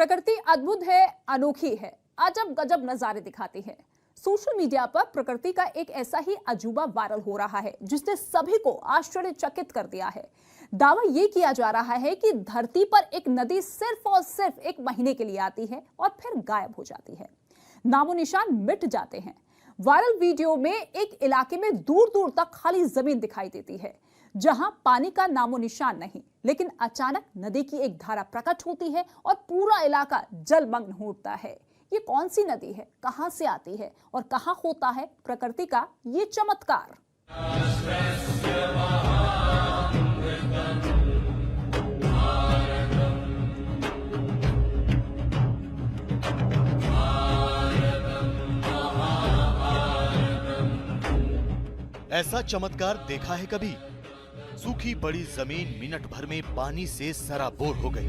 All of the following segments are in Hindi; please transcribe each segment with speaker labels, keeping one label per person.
Speaker 1: प्रकृति अद्भुत है, अनोखी है, अजब गजब नजारे दिखाती है। सोशल मीडिया पर प्रकृति का एक ऐसा ही अजूबा वायरल हो रहा है जिसने सभी को आश्चर्यचकित कर दिया है। दावा यह किया जा रहा है कि धरती पर एक नदी सिर्फ और सिर्फ एक महीने के लिए आती है और फिर गायब हो जाती है, नामो निशान मिट जाते हैं। वायरल वीडियो में एक इलाके में दूर दूर तक खाली जमीन दिखाई देती है जहां पानी का नामो निशान नहीं, लेकिन अचानक नदी की एक धारा प्रकट होती है और पूरा इलाका जलमग्न हो उठता है। ये कौन सी नदी है, कहां से आती है और कहां होता है प्रकृति का ये चमत्कार?
Speaker 2: ऐसा चमत्कार देखा है कभी? सूखी पड़ी जमीन मिनट भर में पानी से सराबोर हो गई।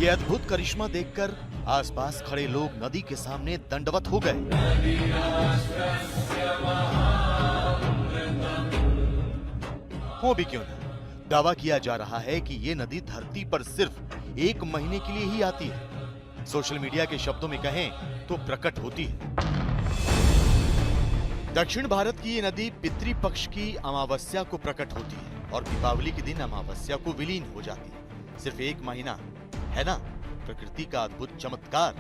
Speaker 2: ये अद्भुत करिश्मा देखकर आसपास खड़े लोग नदी के सामने दंडवत हो गए। हो भी क्यों ना, दावा किया जा रहा है कि ये नदी धरती पर सिर्फ एक महीने के लिए ही आती है। सोशल मीडिया के शब्दों में कहें तो प्रकट होती है। दक्षिण भारत की ये नदी पितृपक्ष की अमावस्या को प्रकट होती है और दीपावली के दिन अमावस्या को विलीन हो जाती है। सिर्फ एक महीना है ना, प्रकृति का अद्भुत चमत्कार।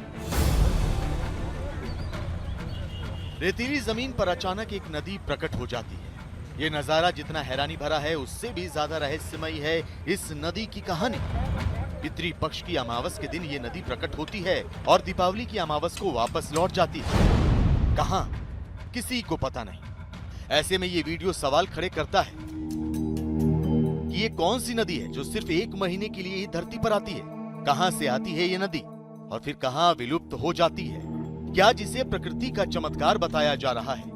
Speaker 2: रेतीली जमीन पर अचानक एक नदी प्रकट हो जाती है। ये नजारा जितना हैरानी भरा है उससे भी ज्यादा रहस्यमयी है इस नदी की कहानी। पितृपक्ष की अमावस के दिन ये नदी प्रकट होती है और दीपावली की अमावस को वापस लौट जाती है। कहां, किसी को पता नहीं। ऐसे में ये वीडियो सवाल खड़े करता है कि ये कौन सी नदी है जो सिर्फ एक महीने के लिए ही धरती पर आती है। कहां से आती है ये नदी और फिर कहां विलुप्त हो जाती है? क्या जिसे प्रकृति का चमत्कार बताया जा रहा है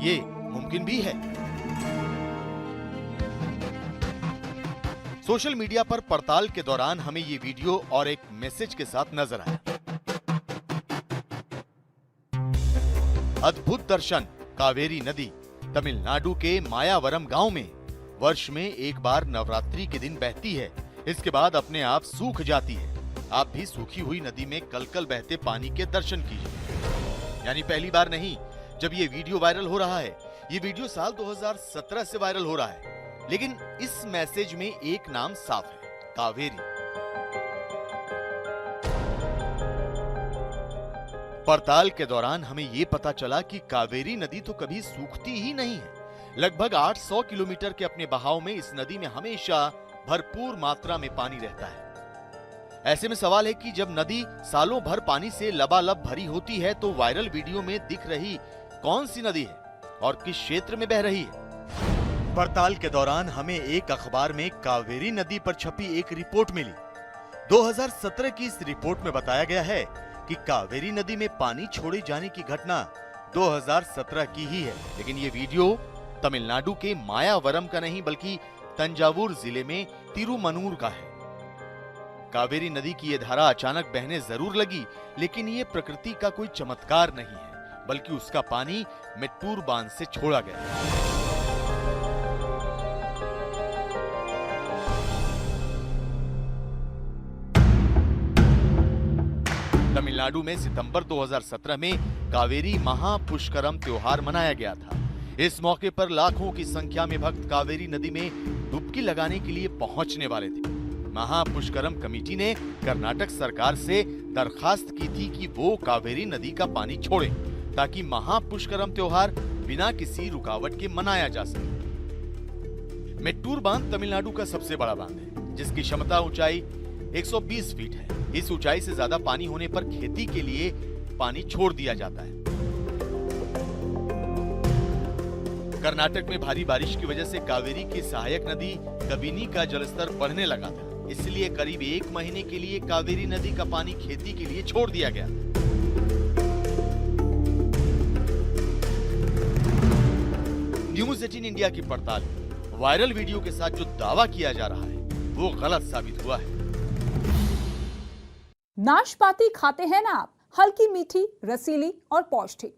Speaker 2: ये मुमकिन भी है? सोशल मीडिया पर पड़ताल के दौरान हमें ये वीडियो और एक मैसेज के साथ नजर आया। अद्भुत दर्शन, कावेरी नदी तमिलनाडु के मायावरम गांव में वर्ष में एक बार नवरात्रि के दिन बहती है। इसके बाद अपने आप सूख जाती है। आप भी सूखी हुई नदी में कलकल बहते पानी के दर्शन कीजिए। यानी पहली बार नहीं जब ये वीडियो वायरल हो रहा है। ये वीडियो साल 2017 से वायरल हो रहा है, लेकिन इस मैसेज में एक नाम साफ है, कावेरी। पड़ताल के दौरान हमें ये पता चला कि कावेरी नदी तो कभी सूखती ही नहीं है। लगभग 800 किलोमीटर के अपने बहाव में इस नदी में हमेशा भरपूर मात्रा में पानी रहता है। ऐसे में सवाल है कि जब नदी सालों भर पानी से लबालब भरी होती है तो वायरल वीडियो में दिख रही कौन सी नदी है और किस क्षेत्र में बह रही है? पड़ताल के दौरान हमें एक अखबार में कावेरी नदी पर छपी एक रिपोर्ट मिली। 2017 की इस रिपोर्ट में बताया गया है कि कावेरी नदी में पानी छोड़े जाने की घटना 2017 की ही है, लेकिन ये वीडियो तमिलनाडु के मायावरम का नहीं बल्कि तंजावुर जिले में तिरुमनूर का है। कावेरी नदी की ये धारा अचानक बहने जरूर लगी, लेकिन ये प्रकृति का कोई चमत्कार नहीं है, बल्कि उसका पानी मेट्टूर बांध से छोड़ा गया। तमिलनाडु में सितंबर 2017 में कावेरी महापुष्करम त्योहार मनाया गया था। इस मौके पर लाखों की संख्या में भक्त कावेरी नदी में डुबकी लगाने के लिए पहुंचने वाले थे। महापुष्करम कमेटी ने कर्नाटक सरकार से दरखास्त की थी कि वो कावेरी नदी का पानी छोड़े ताकि महापुष्करम त्योहार बिना किसी रुकावट के मनाया जा सके। मेट्टूर बांध तमिलनाडु का सबसे बड़ा बांध है, जिसकी क्षमता ऊंचाई 120 फीट है। इस ऊंचाई से ज्यादा पानी होने पर खेती के लिए पानी छोड़ दिया जाता है। कर्नाटक में भारी बारिश की वजह से कावेरी की सहायक नदी कबिनी का जलस्तर बढ़ने लगा था, इसलिए करीब एक महीने के लिए कावेरी नदी का पानी खेती के लिए छोड़ दिया गया। न्यूज़ 18 इंडिया की पड़ताल वायरल वीडियो के साथ जो दावा किया जा रहा है वो गलत साबित हुआ है।
Speaker 1: नाशपाती खाते हैं ना आप, हल्की मीठी, रसीली और पौष्टिक,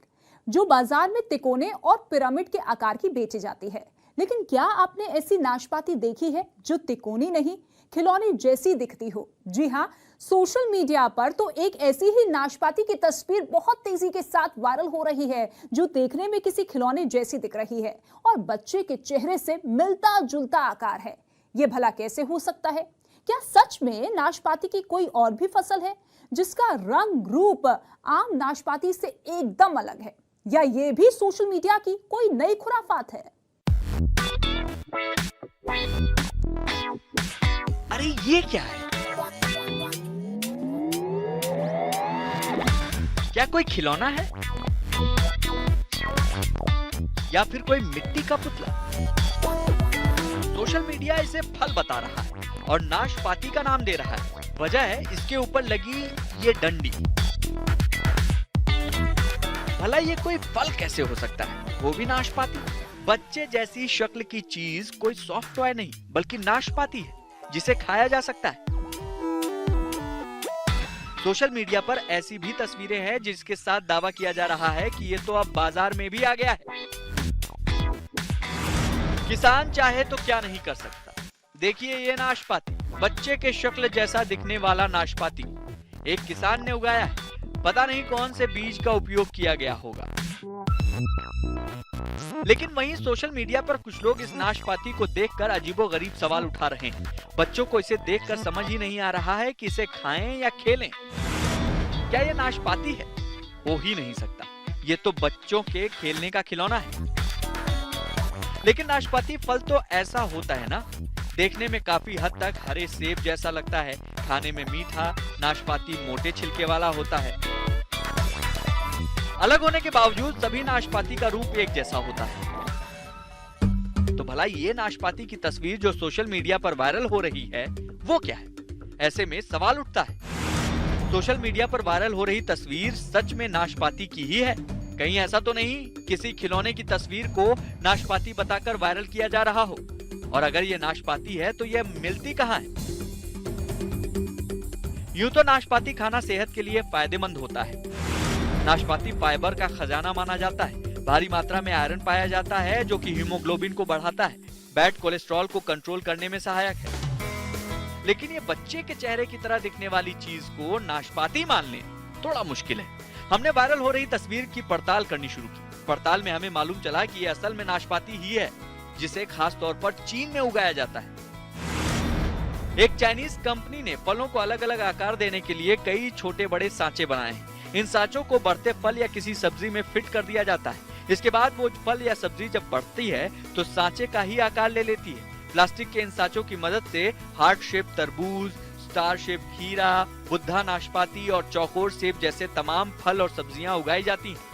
Speaker 1: जो बाजार में तिकोने और पिरामिड के आकार की बेची जाती है। लेकिन क्या आपने ऐसी नाशपाती देखी है जो तिकोनी नहीं, खिलौने जैसी दिखती हो। जी हाँ, सोशल मीडिया पर तो एक ऐसी ही नाशपाती की तस्वीर बहुत तेजी के साथ वायरल हो रही है जो देखने में किसी खिलौने जैसी दिख रही है और बच्चे के चेहरे से मिलता जुलता आकार है। ये भला कैसे हो सकता है? क्या सच में नाशपाती की कोई और भी फसल है जिसका रंग रूप आम नाशपाती से एकदम अलग है, या ये भी सोशल मीडिया की कोई नई खुराफात है?
Speaker 3: अरे ये क्या है? क्या कोई खिलौना है या फिर कोई मिट्टी का पुतला? सोशल मीडिया इसे फल बता रहा है और नाशपाती का नाम दे रहा है। वजह है इसके ऊपर लगी ये डंडी। भला ये कोई फल कैसे हो सकता है, वो भी नाशपाती? बच्चे जैसी शक्ल की चीज कोई सॉफ्ट टॉय नहीं बल्कि नाशपाती है जिसे खाया जा सकता है। सोशल मीडिया पर ऐसी भी तस्वीरें हैं जिसके साथ दावा किया जा रहा है कि ये तो अब बाजार में भी आ गया है। किसान चाहे तो क्या नहीं कर सकता। देखिए ये नाशपाती, बच्चे के शक्ल जैसा दिखने वाला नाशपाती एक किसान ने उगाया है। पता नहीं कौन से बीज का उपयोग किया गया होगा। लेकिन वहीं सोशल मीडिया पर कुछ लोग इस नाशपाती को देखकर अजीबोगरीब सवाल उठा रहे हैं। बच्चों को इसे देखकर समझ ही नहीं आ रहा है कि इसे खाएं या खेलें। क्या ये नाशपाती है? हो ही नहीं सकता। ये तो बच्चों के खेलने का खिलौना है। लेकिन नाशपाती फल तो ऐसा होता है ना, देखने में काफी हद तक हरे सेब जैसा लगता है। खाने में मीठा, नाशपाती मोटे छिलके वाला होता है। अलग होने के बावजूद सभी नाशपाती का रूप एक जैसा होता है। तो भला ये नाशपाती की तस्वीर जो सोशल मीडिया पर वायरल हो रही है वो क्या है? ऐसे में सवाल उठता है, सोशल मीडिया पर वायरल हो रही तस्वीर सच में नाशपाती की ही है? कहीं ऐसा तो नहीं किसी खिलौने की तस्वीर को नाशपाती बताकर वायरल किया जा रहा हो? और अगर ये नाशपाती है तो ये मिलती कहाँ है? यूं तो नाशपाती खाना सेहत के लिए फायदेमंद होता है। नाशपाती फाइबर का खजाना माना जाता है। भारी मात्रा में आयरन पाया जाता है जो कि हीमोग्लोबिन को बढ़ाता है, बैड कोलेस्ट्रॉल को कंट्रोल करने में सहायक है। लेकिन ये बच्चे के चेहरे की तरह दिखने वाली चीज को नाशपाती मान लेना थोड़ा मुश्किल है। हमने वायरल हो रही तस्वीर की पड़ताल करनी शुरू की। पड़ताल में हमें मालूम चला कि ये असल में नाशपाती ही है जिसे खास तौर पर चीन में उगाया जाता है। एक चाइनीज कंपनी ने फलों को अलग अलग आकार देने के लिए कई छोटे बड़े सांचे बनाए हैं। इन सांचों को बढ़ते फल या किसी सब्जी में फिट कर दिया जाता है। इसके बाद वो फल या सब्जी जब बढ़ती है तो सांचे का ही आकार ले लेती है। प्लास्टिक के इन सांचों की मदद से हार्ट शेप तरबूज, स्टार शेप खीरा, बुद्धा नाशपाती और चौकोर सेब जैसे तमाम फल और सब्जियां उगाई जाती हैं।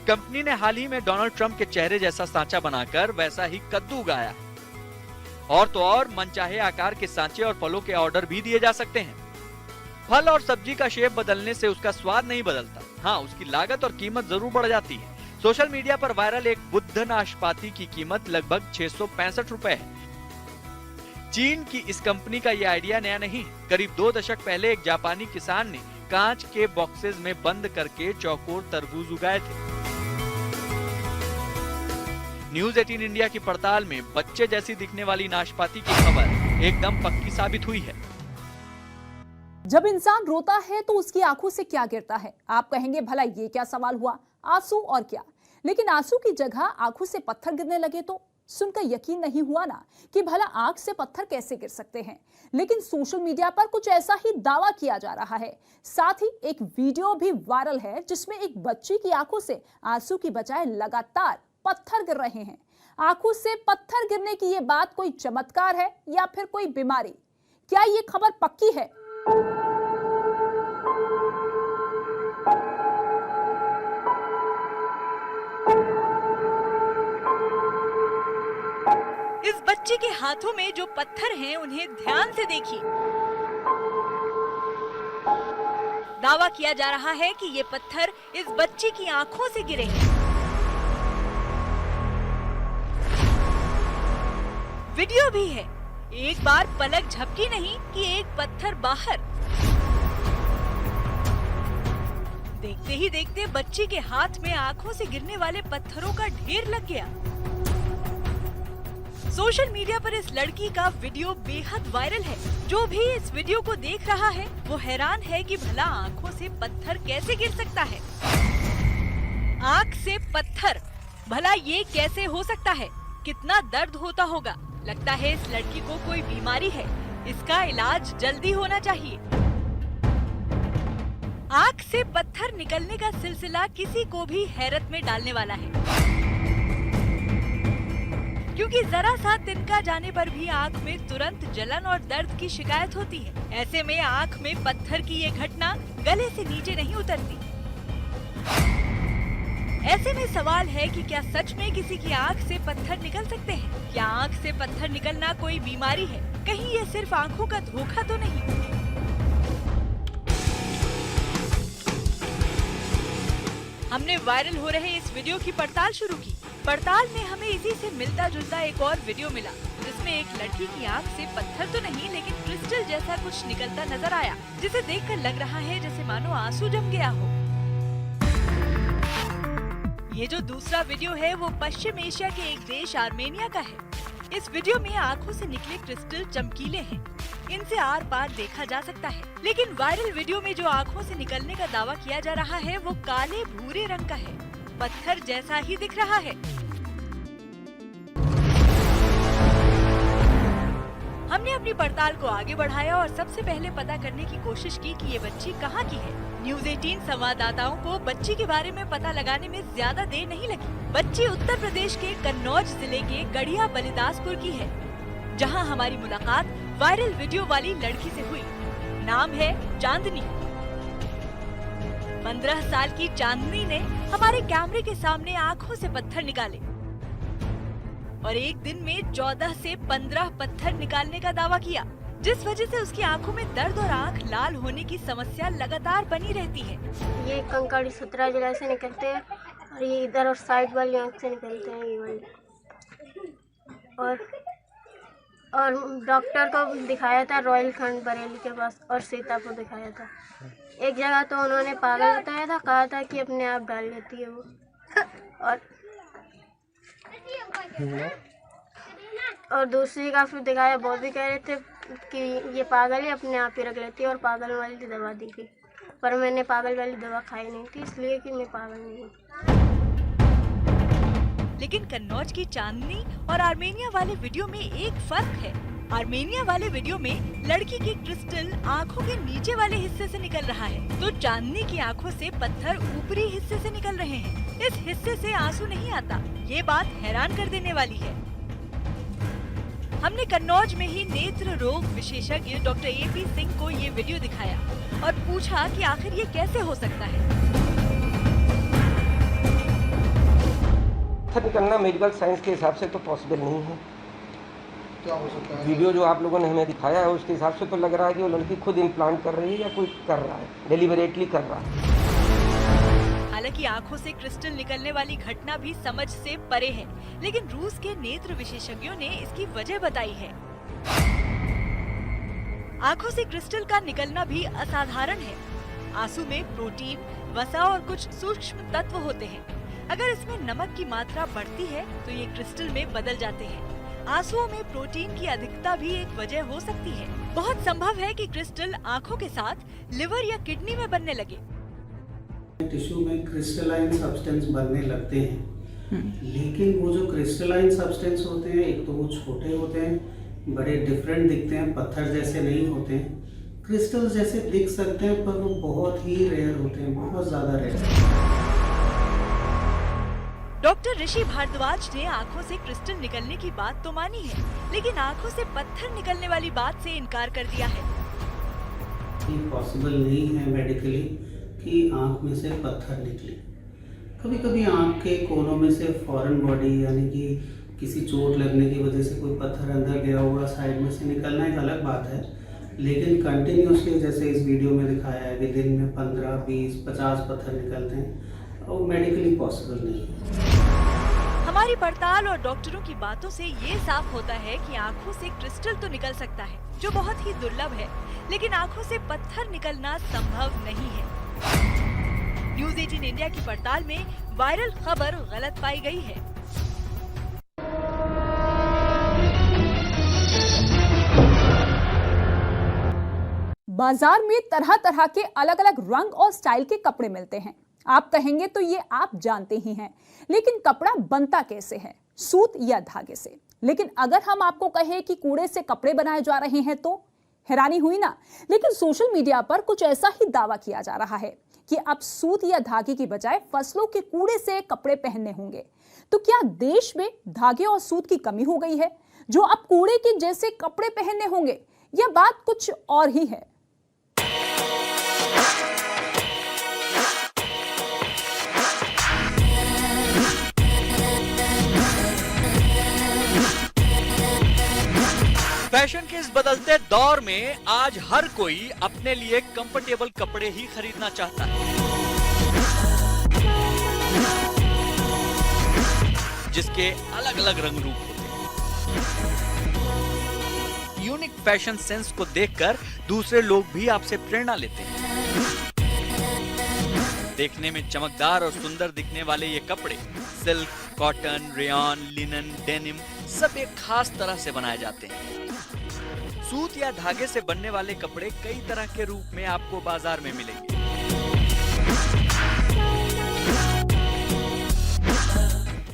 Speaker 3: कंपनी ने हाल ही में डोनाल्ड ट्रंप के चेहरे जैसा सांचा बनाकर वैसा ही कद्दू उगाया। और तो और मनचाहे आकार के सांचे और फलों के ऑर्डर भी दिए जा सकते हैं। फल और सब्जी का शेप बदलने से उसका स्वाद नहीं बदलता। हाँ, उसकी लागत और कीमत जरूर बढ़ जाती है। सोशल मीडिया पर वायरल एक बुद्ध नाशपाती की कीमत लगभग 665 रुपए है। चीन की इस कंपनी का यह आइडिया नया नहीं। करीब 2 दशक पहले एक जापानी किसान ने कांच के बॉक्सेस में बंद करके चौकोर तरबूज उगाए थे। न्यूज 18 इंडिया की पड़ताल में बच्चे जैसी दिखने वाली नाशपाती की खबर एकदम पक्की साबित हुई है।
Speaker 1: जब इंसान रोता है तो उसकी आंखों से क्या गिरता है? आप कहेंगे भला ये क्या सवाल हुआ, आंसू और क्या? लेकिन आंसू की जगह आंखों से पत्थर गिरने लगे तो सुनकर यकीन नहीं हुआ ना कि भला आंख से पत्थर कैसे गिर सकते हैं। लेकिन सोशल मीडिया पर कुछ ऐसा ही दावा किया जा रहा है। साथ ही एक वीडियो भी वायरल है जिसमें एक बच्ची की आंखों से आंसू की बजाय लगातार पत्थर गिर रहे हैं। आंखों से पत्थर गिरने की ये बात कोई चमत्कार है या फिर कोई बीमारी? क्या ये खबर पक्की है?
Speaker 4: इस बच्चे के हाथों में जो पत्थर हैं उन्हें ध्यान से देखिए। दावा किया जा रहा है कि ये पत्थर इस बच्चे की आंखों से गिरे हैं। वीडियो भी है। एक बार पलक झपकी नहीं कि एक पत्थर बाहर। देखते ही देखते बच्चे के हाथ में आंखों से गिरने वाले पत्थरों का ढेर लग गया। सोशल मीडिया पर इस लड़की का वीडियो बेहद वायरल है। जो भी इस वीडियो को देख रहा है वो हैरान है कि भला आंखों से पत्थर कैसे गिर सकता है। आंख से पत्थर, भला ये कैसे हो सकता है? कितना दर्द होता होगा। लगता है इस लड़की को कोई बीमारी है। इसका इलाज जल्दी होना चाहिए। आंख से पत्थर निकलने का सिलसिला किसी को भी हैरत में डालने वाला है, क्योंकि जरा सा तिनका जाने पर भी आंख में तुरंत जलन और दर्द की शिकायत होती है। ऐसे में आंख में पत्थर की ये घटना गले से नीचे नहीं उतरती। ऐसे में सवाल है कि क्या सच में किसी की आंख से पत्थर निकल सकते हैं? क्या आंख से पत्थर निकलना कोई बीमारी है? कहीं ये सिर्फ आंखों का धोखा तो नहीं? हमने वायरल हो रहे इस वीडियो की पड़ताल शुरू की। पड़ताल में हमें इसी से मिलता जुलता एक और वीडियो मिला, जिसमें एक लड़की की आंख से पत्थर तो नहीं लेकिन क्रिस्टल जैसा कुछ निकलता नजर आया, जिसे देखकर लग रहा है जैसे मानो आंसू जम गया हो। ये जो दूसरा वीडियो है वो पश्चिम एशिया के एक देश आर्मेनिया का है। इस वीडियो में आंखों से निकले क्रिस्टल चमकीले हैं, इनसे आर पार देखा जा सकता है। लेकिन वायरल वीडियो में जो आंखों से निकलने का दावा किया जा रहा है वो काले भूरे रंग का है, पत्थर जैसा ही दिख रहा है। हमने अपनी पड़ताल को आगे बढ़ाया और सबसे पहले पता करने की कोशिश की कि ये बच्ची कहाँ की है। न्यूज़ 18 संवाददाताओं को बच्ची के बारे में पता लगाने में ज्यादा देर नहीं लगी। बच्ची उत्तर प्रदेश के कन्नौज जिले के गढ़िया बलिदासपुर की है, जहां हमारी मुलाकात वायरल वीडियो वाली लड़की से हुई। नाम है चांदनी। 15 साल की चांदनी ने हमारे कैमरे के सामने आंखों से पत्थर निकाले और एक दिन में 14 से 15 पत्थर निकालने का दावा किया, जिस वजह से उसकी आंखों में दर्द और आंख लाल होने की समस्या लगातार बनी रहती है।
Speaker 5: ये कंकड़ 17 जुलाई से निकलते हैं और ये इधर और साइड वाली आंख से निकलते हैं, ये वाली। और डॉक्टर को दिखाया था रॉयल खंड बरेली के पास और सीता को दिखाया था। एक जगह तो उन्होंने पागल बताया था, कहा था कि अपने आप डाल लेती है वो। और दूसरी का फिर दिखाया, वो भी कह रहे थे कि ये पागल है, अपने आप ही रख लेती है और पागल वाली दवा दी थी, पर मैंने पागल वाली दवा खाई नहीं थी, इसलिए कि मैं पागल नहीं हूँ।
Speaker 4: लेकिन कन्नौज की चांदनी और आर्मेनिया वाले वीडियो में एक फर्क है। आर्मेनिया वाले वीडियो में लड़की की क्रिस्टल आंखों के नीचे वाले हिस्से से निकल रहा है, तो चांदनी की आंखों से पत्थर ऊपरी हिस्से से निकल रहे हैं। इस हिस्से से आंसू नहीं आता। ये बात हैरान कर देने वाली है। हमने कन्नौज में ही नेत्र रोग विशेषज्ञ डॉक्टर AP सिंह को ये वीडियो दिखाया और पूछा कि आखिर ये कैसे हो सकता है।
Speaker 6: निकलना मेडिकल साइंस के हिसाब से तो पॉसिबल नहीं है।
Speaker 7: क्या हो सकता है?
Speaker 6: वीडियो जो आप लोगों ने हमें दिखाया है उसके हिसाब से तो लग रहा है कि वो लड़की खुद इम्प्लांट कर रही है या कोई कर रहा है, डेलिबरेटली कर रहा है।
Speaker 4: हालांकि आंखों से क्रिस्टल निकलने वाली घटना भी समझ से परे है, लेकिन रूस के नेत्र विशेषज्ञों ने इसकी वजह बताई है। आंखों से क्रिस्टल का निकलना भी असाधारण है। आंसू में प्रोटीन, वसा और कुछ सूक्ष्म तत्व होते हैं। अगर इसमें नमक की मात्रा बढ़ती है तो ये क्रिस्टल में बदल जाते हैं। आंसुओं में प्रोटीन की अधिकता भी एक वजह हो सकती है। बहुत संभव है कि क्रिस्टल आंखों के साथ लिवर या किडनी में बनने लगे।
Speaker 8: टिश्यू में क्रिस्टलाइन सब्सटेंस बनने लगते हैं, लेकिन वो जो क्रिस्टलाइन सब्सटेंस होते हैं, एक तो वो छोटे होते हैं, बड़े डिफरेंट दिखते हैं, पत्थर जैसे नहीं होते हैं। क्रिस्टल जैसे दिख सकते हैं पर वो बहुत ही रेयर होते हैं, बहुत ज़्यादा रेयर।
Speaker 4: डॉक्टर ऋषि भारद्वाज ने आंखों से क्रिस्टल निकलने की बात तो मानी है, लेकिन आंखों से पत्थर निकलने वाली बात से इनकार कर दिया है।
Speaker 8: ये पॉसिबल नहीं है मेडिकली कि आंख में से पत्थर निकले। कभी कभी आंख के कोनों में से फॉरेन बॉडी यानी कि किसी चोट लगने की वजह से कोई पत्थर अंदर गया हुआ साइड में से निकलना एक अलग बात है, लेकिन कंटिन्यूसली जैसे इस वीडियो में दिखाया है कि दिन में 15, 20, 50 पत्थर निकलते हैं, और मेडिकली पॉसिबल नहीं है।
Speaker 4: हमारी पड़ताल और डॉक्टरों की बातों से ये साफ होता है कि आंखों से क्रिस्टल तो निकल सकता है, जो बहुत ही दुर्लभ है, लेकिन आंखों से पत्थर निकलना संभव नहीं है। न्यूज़ 18 इंडिया की पड़ताल में वायरल खबर गलत पाई गई है।
Speaker 1: बाजार में तरह तरह के अलग अलग रंग और स्टाइल के कपड़े मिलते हैं। आप कहेंगे तो ये आप जानते ही हैं, लेकिन कपड़ा बनता कैसे है, सूत या धागे से? लेकिन अगर हम आपको कहें कि कूड़े से कपड़े बनाए जा रहे हैं तो हैरानी हुई ना। लेकिन सोशल मीडिया पर कुछ ऐसा ही दावा किया जा रहा है कि अब सूत या धागे की बजाय फसलों के कूड़े से कपड़े पहनने होंगे। तो क्या देश में धागे और सूत की कमी हो गई है जो अब कूड़े के जैसे कपड़े पहनने होंगे? यह बात कुछ और ही है।
Speaker 3: फैशन के इस बदलते दौर में आज हर कोई अपने लिए कंफर्टेबल कपड़े ही खरीदना चाहता है, जिसके अलग अलग रंग रूप होते हैं। यूनिक फैशन सेंस को देखकर दूसरे लोग भी आपसे प्रेरणा लेते हैं। देखने में चमकदार और सुंदर दिखने वाले ये कपड़े silk, cotton, rayon, linen, denim सब एक खास तरह से बनाए जाते हैं। सूत या धागे से बनने वाले कपड़े कई तरह के रूप में आपको बाजार में मिलेंगे।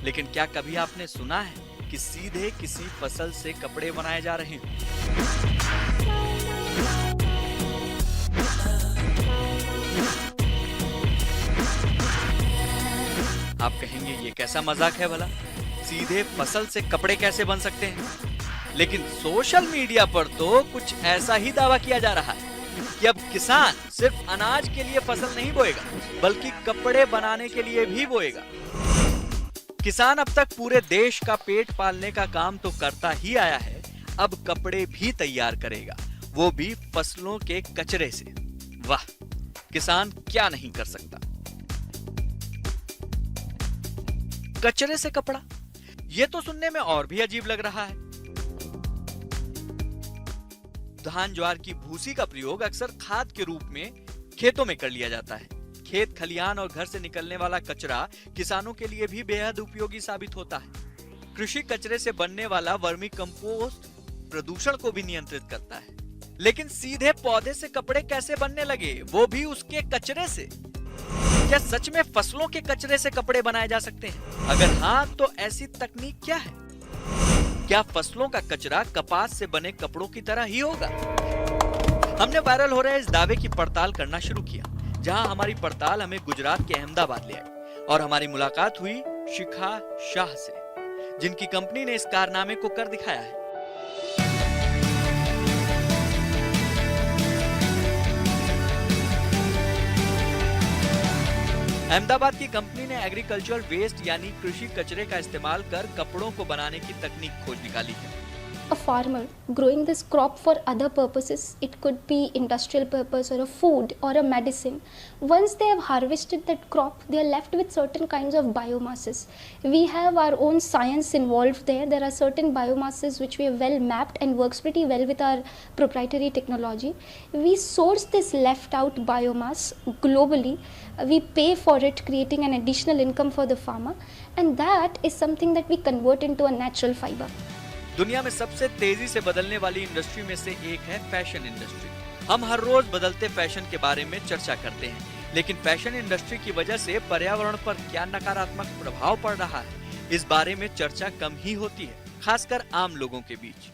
Speaker 3: लेकिन क्या कभी आपने सुना है कि सीधे किसी फसल से कपड़े बनाए जा रहे हैं? आप कहेंगे ये कैसा मजाक है भला, सीधे फसल से कपड़े कैसे बन सकते हैं? लेकिन सोशल मीडिया पर तो कुछ ऐसा ही दावा किया जा रहा है कि अब किसान सिर्फ अनाज के लिए फसल नहीं बोएगा, बल्कि कपड़े बनाने के लिए भी बोएगा। किसान अब तक पूरे देश का पेट पालने का काम तो करता ही आया है, अब कपड़े भी तैयार करेगा, वो भी फसलों के कचरे से। वाह, किसान क्या नहीं कर सकता। कचरे से कपड़ा, ये तो सुनने में और भी अजीब लग रहा है। धान ज्वार की भूसी का प्रयोग अक्सर खाद के रूप में खेतों में कर लिया जाता है। खेत खलियान और घर से निकलने वाला कचरा किसानों के लिए भी बेहद उपयोगी साबित होता है। कृषि कचरे से बनने वाला वर्मी कंपोस्ट प्रदूषण को भी नियंत्रित करता है। लेकिन सीधे पौधे से कपड़े कैसे बनने लगे, वो भी उसके कचरे से? क्या सच में फसलों के कचरे से कपड़े बनाए जा सकते हैं? अगर हाँ, तो ऐसी तकनीक क्या है? क्या फसलों का कचरा कपास से बने कपड़ों की तरह ही होगा? हमने वायरल हो रहे इस दावे की पड़ताल करना शुरू किया, जहां हमारी पड़ताल हमें गुजरात के अहमदाबाद ले आई और हमारी मुलाकात हुई शिखा शाह से, जिनकी कंपनी ने इस कारनामे को कर दिखाया है। अहमदाबाद की कंपनी ने एग्रीकल्चरल वेस्ट यानी कृषि कचरे का इस्तेमाल कर कपड़ों को बनाने की तकनीक खोज निकाली है।
Speaker 9: A farmer growing this crop for other purposes, it could be industrial purpose or a food or a medicine. Once they have harvested that crop, they are left with certain kinds of biomasses. We have our own science involved there. There are certain biomasses which we have well mapped and works pretty well with our proprietary technology. We source this left out biomass globally. We pay for it, creating an additional income for the farmer, and that is something that we convert into a natural fiber.
Speaker 3: दुनिया में सबसे तेजी से बदलने वाली इंडस्ट्री में से एक है फैशन इंडस्ट्री। हम हर रोज बदलते फैशन के बारे में चर्चा करते हैं, लेकिन फैशन इंडस्ट्री की वजह से पर्यावरण पर क्या नकारात्मक प्रभाव पड़ रहा है, इस बारे में चर्चा कम ही होती है, खासकर आम लोगों के बीच।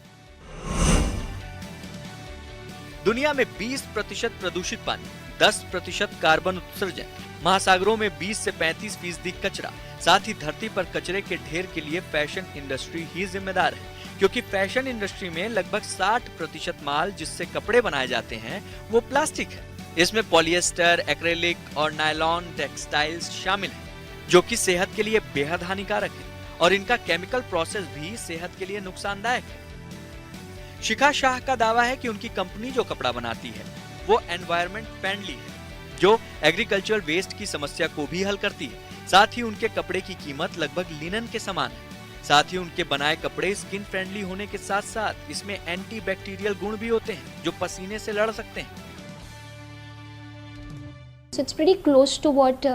Speaker 3: दुनिया में 20% प्रदूषित पानी, 10% कार्बन उत्सर्जन, महासागरों में 20 से 35% कचरा, साथ ही धरती पर कचरे के ढेर के लिए फैशन इंडस्ट्री ही जिम्मेदार है, क्योंकि फैशन इंडस्ट्री में लगभग 60% माल जिससे कपड़े बनाए जाते हैं वो प्लास्टिक है। इसमें पॉलिएस्टर, एक्रेलिक और नायलॉन टेक्सटाइल्स शामिल हैं, जो कि सेहत के लिए बेहद हानिकारक है और इनका केमिकल प्रोसेस भी सेहत के लिए नुकसानदायक है। शिखा शाह का दावा है कि उनकी कंपनी जो कपड़ा बनाती है वो एनवायरमेंट फ्रेंडली है, जो एग्रीकल्चरल वेस्ट की समस्या को भी हल करती है। साथ ही उनके कपड़े की कीमत लगभग लिनन के समान है। साथ ही उनके बनाए कपड़े स्किन फ्रेंडली होने के साथ साथ इसमें एंटी बैक्टीरियल गुण भी होते हैं, जो पसीने से लड़ सकते हैं।
Speaker 9: So it's pretty close to what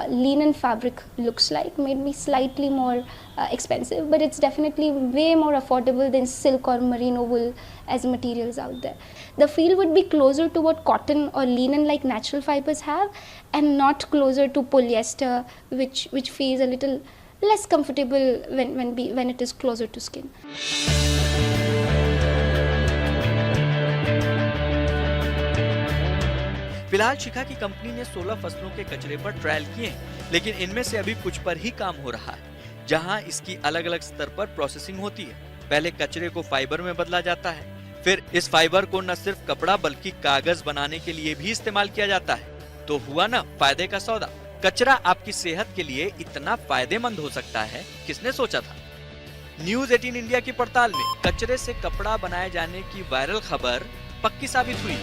Speaker 9: linen fabric looks like, made me slightly more expensive, but it's definitely way more affordable than silk or merino wool as materials out there. The feel would be closer to what cotton or linen like natural fibers have, and not closer to polyester, which feels a little less comfortable when it is closer to skin.
Speaker 3: फिलहाल शिखा की कंपनी ने 16 फसलों के कचरे पर ट्रायल किए हैं, लेकिन इनमें से अभी कुछ पर ही काम हो रहा है, जहां इसकी अलग अलग स्तर पर प्रोसेसिंग होती है। पहले कचरे को फाइबर में बदला जाता है, फिर इस फाइबर को न सिर्फ कपड़ा बल्कि कागज बनाने के लिए भी इस्तेमाल किया जाता है। तो हुआ ना फायदे का सौदा। कचरा आपकी सेहत के लिए इतना फायदेमंद हो सकता है, किसने सोचा था। न्यूज़ 18 इंडिया की पड़ताल में कचरे से कपड़ा बनाए जाने की वायरल खबर पक्की साबित हुई।